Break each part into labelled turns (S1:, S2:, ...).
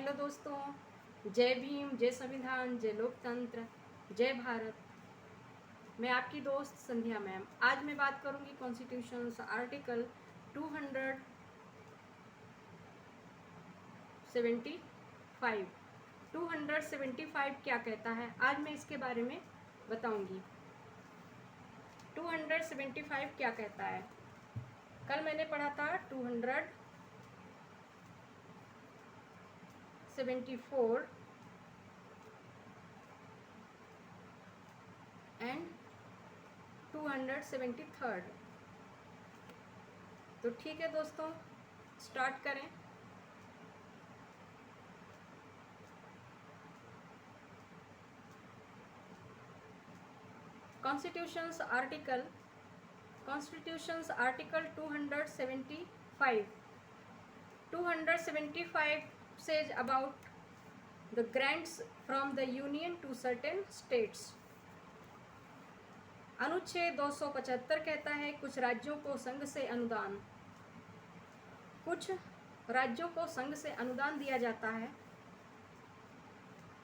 S1: Hello दोस्तों, जय भीम, जय संविधान, जय लोकतंत्र, जय भारत। मैं आपकी दोस्त संध्या मैम। आज मैं बात करूंगी कॉन्स्टिट्यूशन आर्टिकल 275। 275 क्या कहता है, आज मैं इसके बारे में बताऊंगी। 275 क्या कहता है, कल मैंने पढ़ा था 274 एंड 273। तो ठीक है दोस्तों, स्टार्ट करें। Constitution's article 275. 275 says about the grants from the union to certain states. अनुच्छेद 275 कहता है कुछ राज्यों को संघ से अनुदान, कुछ राज्यों को संघ से अनुदान दिया जाता है।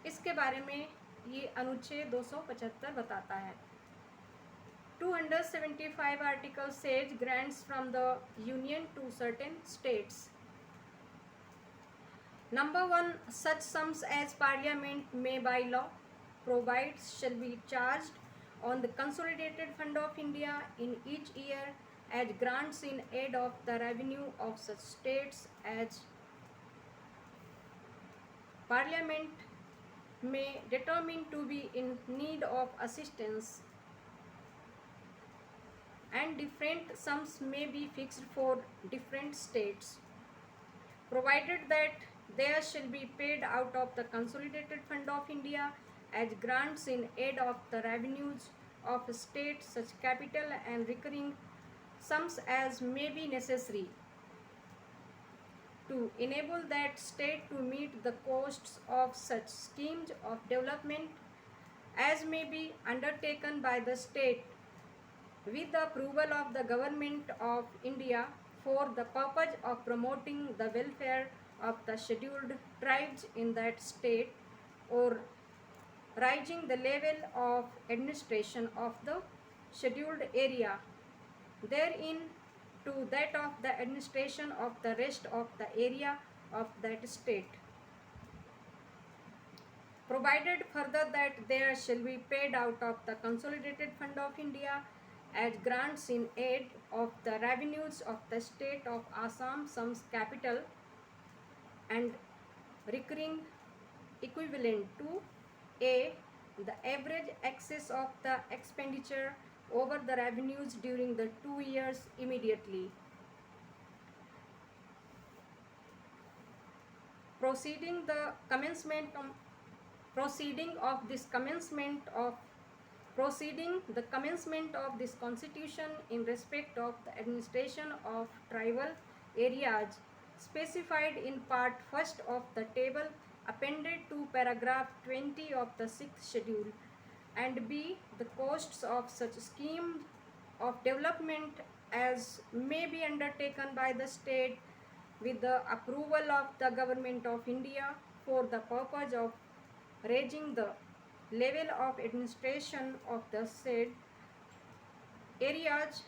S1: इसके बारे में ये अनुच्छेद 275 बताता है। 275 article says grants from the union to certain states. Number 1, such sums as Parliament may by law provide shall be charged on the Consolidated Fund of India in each year as grants in aid of the revenue of such states as Parliament may determine to be in need of assistance, and different sums may be fixed for different states, provided that there shall be paid out of the Consolidated Fund of India as grants in aid of the revenues of state such capital and recurring sums as may be necessary to enable that state to meet the costs of such schemes of development as may be undertaken by the state with the approval of the Government of India for the purpose of promoting the welfare of the scheduled tribes in that state or raising the level of administration of the scheduled area therein to that of the administration of the rest of the area of that state, provided further that there shall be paid out of the Consolidated Fund of India as grants in aid of the revenues of the state of Assam sums capital and recurring equivalent to a the average excess of the expenditure over the revenues during the 2 years immediately proceeding the commencement of this constitution in respect of the administration of tribal areas specified in part first of the table appended to paragraph 20 of the 6th schedule, and b the costs of such scheme of development as may be undertaken by the state with the approval of the Government of India for the purpose of raising the level of administration of the said areas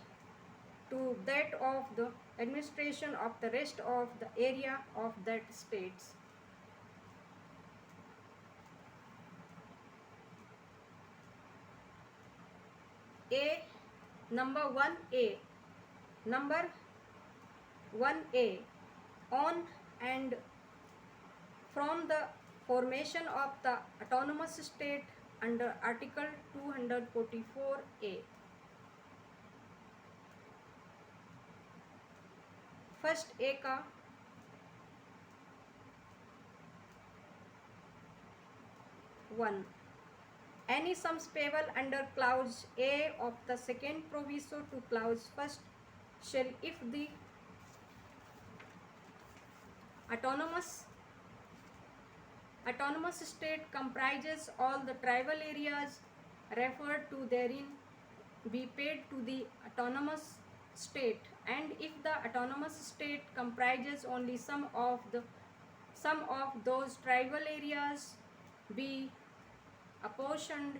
S1: to that of the administration of the rest of the area of that states. A number 1A on and from the formation of the autonomous state under article 244A. First A का one, any sums payable under clause A of the second proviso to clause first shall, if the autonomous state comprises all the tribal areas referred to therein, be paid to the autonomous state, and if the autonomous state comprises only some of the some of those tribal areas be apportioned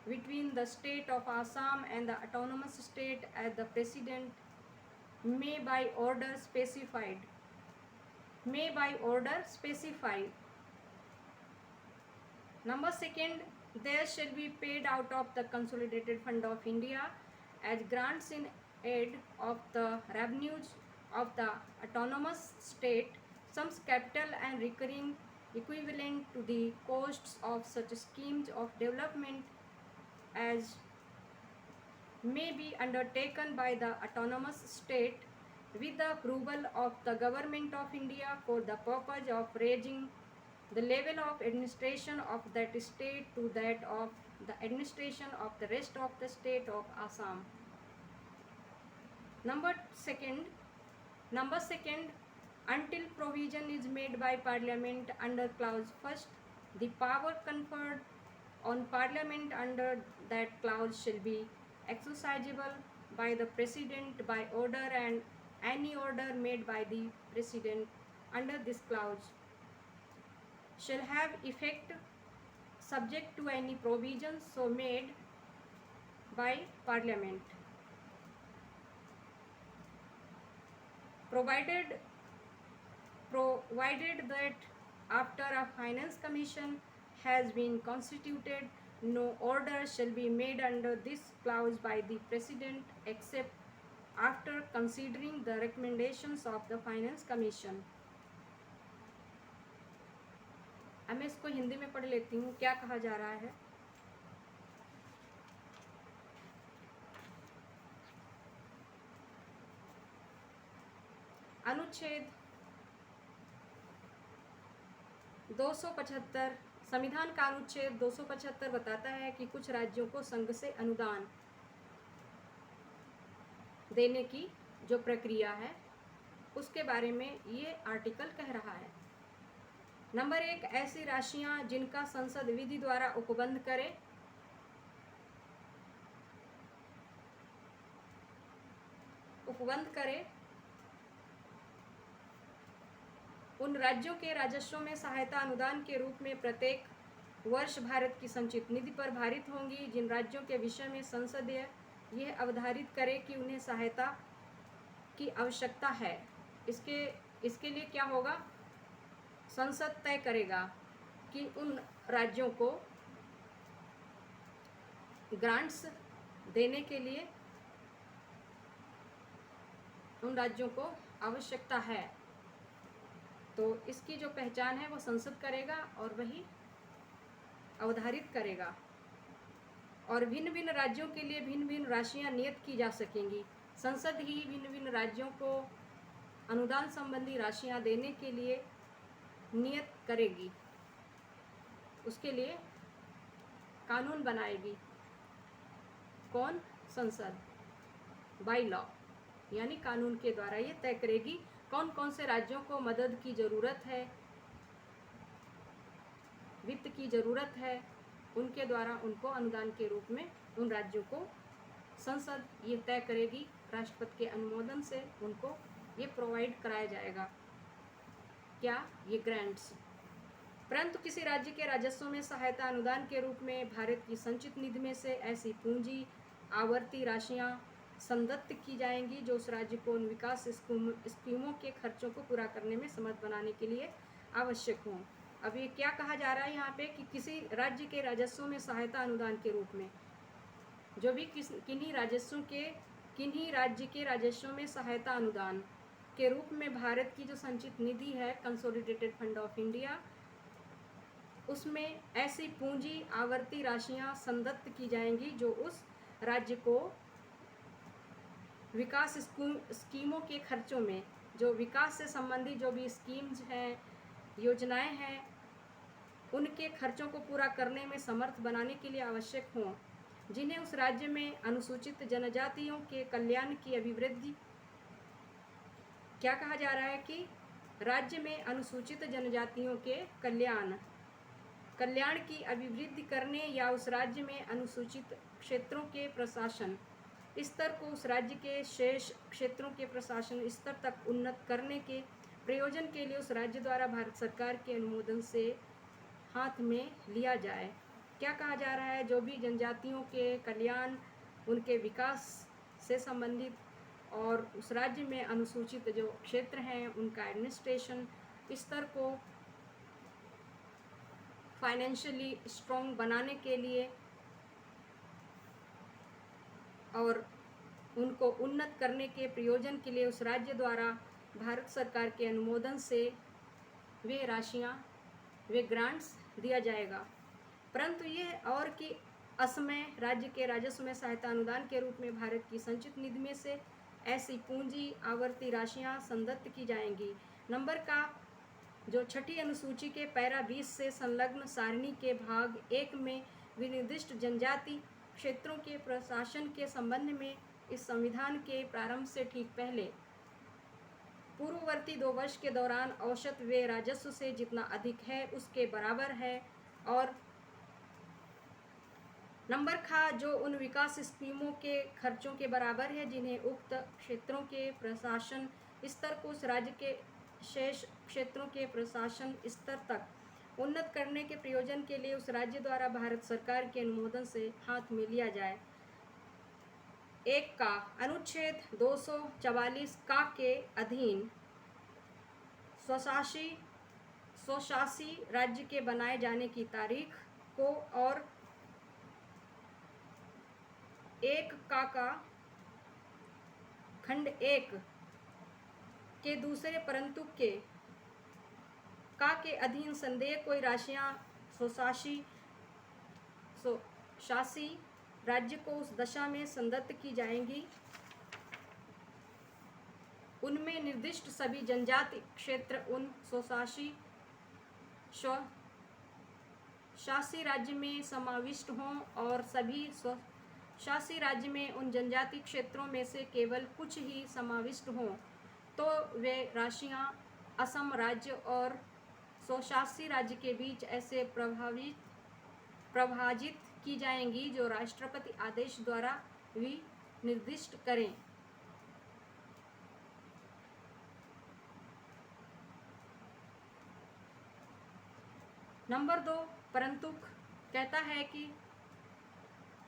S1: between the state of Assam and the autonomous state as the President may by order specified. Number second, there shall be paid out of the Consolidated Fund of India as grants in aid of the revenues of the autonomous state sums capital and recurring equivalent to the costs of such schemes of development as may be undertaken by the autonomous state with the approval of the Government of India for the purpose of raising the level of administration of that state to that of the administration of the rest of the state of Assam. Number second, until provision is made by Parliament under clause first, the power conferred on Parliament under that clause shall be exercisable by the President by order, and any order made by the President under this clause shall have effect subject to any provisions so made by Parliament, provided that after a finance commission has been constituted, no order shall be made under this clause by the President except after considering the recommendations of the finance commission. अब मैं इसको हिंदी में पढ़ लेती हूँ क्या कहा जा रहा है। अनुच्छेद 275 संविधान का अनुच्छेद 275 बताता है कि कुछ राज्यों को संघ से अनुदान देने की जो प्रक्रिया है उसके बारे में ये आर्टिकल कह रहा है। नंबर 1, ऐसी राशियां जिनका संसद विधि द्वारा उपबंध करे, उन राज्यों के राजस्व में सहायता अनुदान के रूप में प्रत्येक वर्ष भारत की संचित निधि पर भारित होंगी, जिन राज्यों के विषय में संसद यह अवधारित करे कि उन्हें सहायता की आवश्यकता है। इसके लिए क्या होगा, संसद तय करेगा कि उन राज्यों को ग्रांट्स देने के लिए उन राज्यों को आवश्यकता है, तो इसकी जो पहचान है वो संसद करेगा और वही अवधारित करेगा। और भिन्न भिन्न राज्यों के लिए भिन्न भिन्न राशियां नियत की जा सकेंगी। संसद ही भिन्न भिन्न राज्यों को अनुदान संबंधी राशियां देने के लिए नियत करेगी, उसके लिए कानून बनाएगी। कौन? संसद। बाय लॉ यानी कानून के द्वारा ये तय करेगी कौन कौन से राज्यों को मदद की ज़रूरत है, वित्त की ज़रूरत है, उनके द्वारा उनको अनुदान के रूप में उन राज्यों को संसद ये तय करेगी, राष्ट्रपति के अनुमोदन से उनको ये प्रोवाइड कराया जाएगा। क्या? ये ग्रांट्स। परंतु किसी राज्य के राजस्व में सहायता अनुदान के रूप में भारत की संचित निधि में से ऐसी पूंजी आवर्ती राशियां संदत्त की जाएंगी जो उस राज्य को उन विकास स्कीमों के खर्चों को पूरा करने में समर्थ बनाने के लिए आवश्यक हों। अब ये क्या कहा जा रहा है यहाँ पे कि किसी राज्य के राजस्व में सहायता अनुदान के रूप में जो भी किन्हीं राज्य के राजस्व में सहायता अनुदान के रूप में भारत की जो संचित निधि है कंसोलिडेटेड फंड ऑफ इंडिया, उसमें ऐसी पूंजी आवर्ती राशियां संदत्त की जाएंगी जो उस राज्य को विकास स्कीमों के खर्चों में, जो विकास से संबंधित जो भी स्कीम्स हैं, योजनाएं हैं, उनके खर्चों को पूरा करने में समर्थ बनाने के लिए आवश्यक हों, जिन्हें उस राज्य में अनुसूचित जनजातियों के कल्याण की अभिवृद्धि। क्या कहा जा रहा है कि राज्य में अनुसूचित जनजातियों के कल्याण की अभिवृद्धि करने या उस राज्य में अनुसूचित क्षेत्रों के प्रशासन स्तर को उस राज्य के शेष क्षेत्रों के प्रशासन स्तर तक उन्नत करने के प्रयोजन के लिए उस राज्य द्वारा भारत सरकार के अनुमोदन से हाथ में लिया जाए। क्या कहा जा रहा है? जो भी जनजातियों के कल्याण, उनके विकास से संबंधित और उस राज्य में अनुसूचित जो क्षेत्र हैं उनका एडमिनिस्ट्रेशन स्तर को फाइनेंशियली स्ट्रॉन्ग बनाने के लिए और उनको उन्नत करने के प्रयोजन के लिए उस राज्य द्वारा भारत सरकार के अनुमोदन से वे राशियां, वे ग्रांट्स दिया जाएगा। परंतु यह और कि असमय राज्य के राजस्व में सहायता अनुदान के रूप में भारत की संचित निधि में से ऐसी पूंजी आवर्ती राशियां संदत्त की जाएंगी। नंबर का जो छठी अनुसूची के पैरा 20 से संलग्न सारणी के भाग 1 में विनिर्दिष्ट जनजाति क्षेत्रों के प्रशासन के संबंध में इस संविधान के प्रारंभ से ठीक पहले पूर्ववर्ती 2 वर्ष के दौरान औसत व्यय राजस्व से जितना अधिक है उसके बराबर है। और नंबर खा जो उन विकास स्कीमों के खर्चों के बराबर है जिन्हें उक्त क्षेत्रों के प्रशासन स्तर को उस राज्य के शेष क्षेत्रों के प्रशासन स्तर तक उन्नत करने के प्रयोजन के लिए उस राज्य द्वारा भारत सरकार के अनुमोदन से हाथ में लिया जाए। 1 का अनुच्छेद 244 का के अधीन स्वशासी राज्य के बनाए जाने की तारीख को और 1 का खंड 1 के दूसरे परंतु के अधीन संदेह कोई राशियां स्वशासी राज्य को उस दशा में संदत्त की जाएंगी उनमें निर्दिष्ट सभी जनजाति क्षेत्र उन स्वशासी राज्य में समाविष्ट हों और सभी स्वशासी राज्य में उन जनजाति क्षेत्रों में से केवल कुछ ही समाविष्ट हों तो वे राशियां असम राज्य और स्वशासी राज्य के बीच ऐसे प्रभाजित की जाएंगी जो राष्ट्रपति आदेश द्वारा भी निर्दिष्ट करें। नंबर 2 परंतुक कहता है कि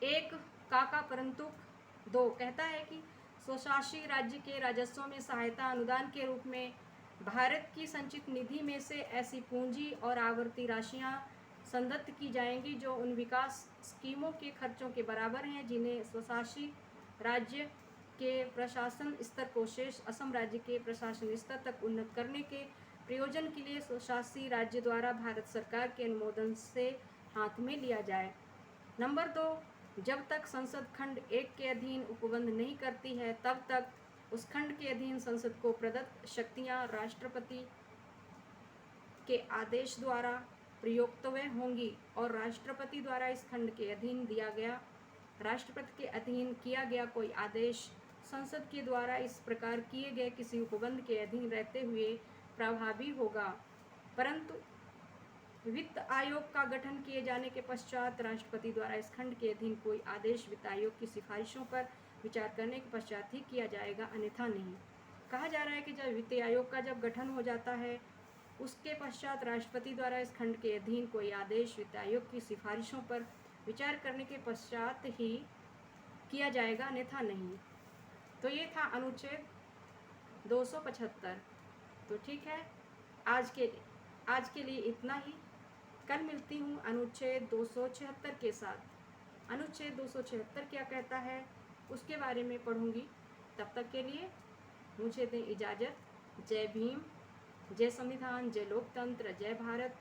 S1: 1 का परंतुक 2 कहता है कि स्वशासी राज्य के राजस्व में सहायता अनुदान के रूप में भारत की संचित निधि में से ऐसी पूंजी और आवर्ती राशियां संदत्त की जाएंगी जो उन विकास स्कीमों के खर्चों के बराबर हैं जिन्हें स्वशासी राज्य के प्रशासन स्तर को शेष असम राज्य के प्रशासन स्तर तक उन्नत करने के प्रयोजन के लिए स्वशासी राज्य द्वारा भारत सरकार के अनुमोदन से हाथ में लिया जाए। नंबर 2 जब तक संसद खंड 1 के अधीन उपबंध नहीं करती है तब तक उस खंड के अधीन संसद को प्रदत्त शक्तियां राष्ट्रपति के आदेश द्वारा प्रयोक्तव्य होंगी और राष्ट्रपति द्वारा इस खंड के अधीन राष्ट्रपति के अधीन किया गया कोई आदेश संसद के द्वारा इस प्रकार किए गए किसी उपबंध के अधीन रहते हुए प्रभावी होगा। परंतु वित्त आयोग का गठन किए जाने के पश्चात राष्ट्रपति द्वारा इस खंड के अधीन कोई आदेश वित्त आयोग की सिफारिशों पर विचार करने के पश्चात ही किया जाएगा, अन्यथा नहीं। कहा जा रहा है कि जब वित्त आयोग का जब गठन हो जाता है उसके पश्चात राष्ट्रपति द्वारा इस खंड के अधीन कोई आदेश वित्त आयोग की सिफारिशों पर विचार करने के पश्चात ही किया जाएगा, अन्यथा नहीं। तो ये था अनुच्छेद 275। तो ठीक है, आज के लिए इतना ही। कल मिलती हूँ अनुच्छेद 276 के साथ। अनुच्छेद 276 क्या कहता है उसके बारे में पढ़ूंगी। तब तक के लिए मुझे दें इजाज़त। जय भीम, जय संविधान, जय लोकतंत्र, जय भारत।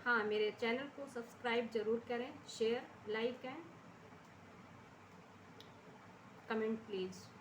S1: हाँ, मेरे चैनल को सब्सक्राइब जरूर करें, share, like and comment please.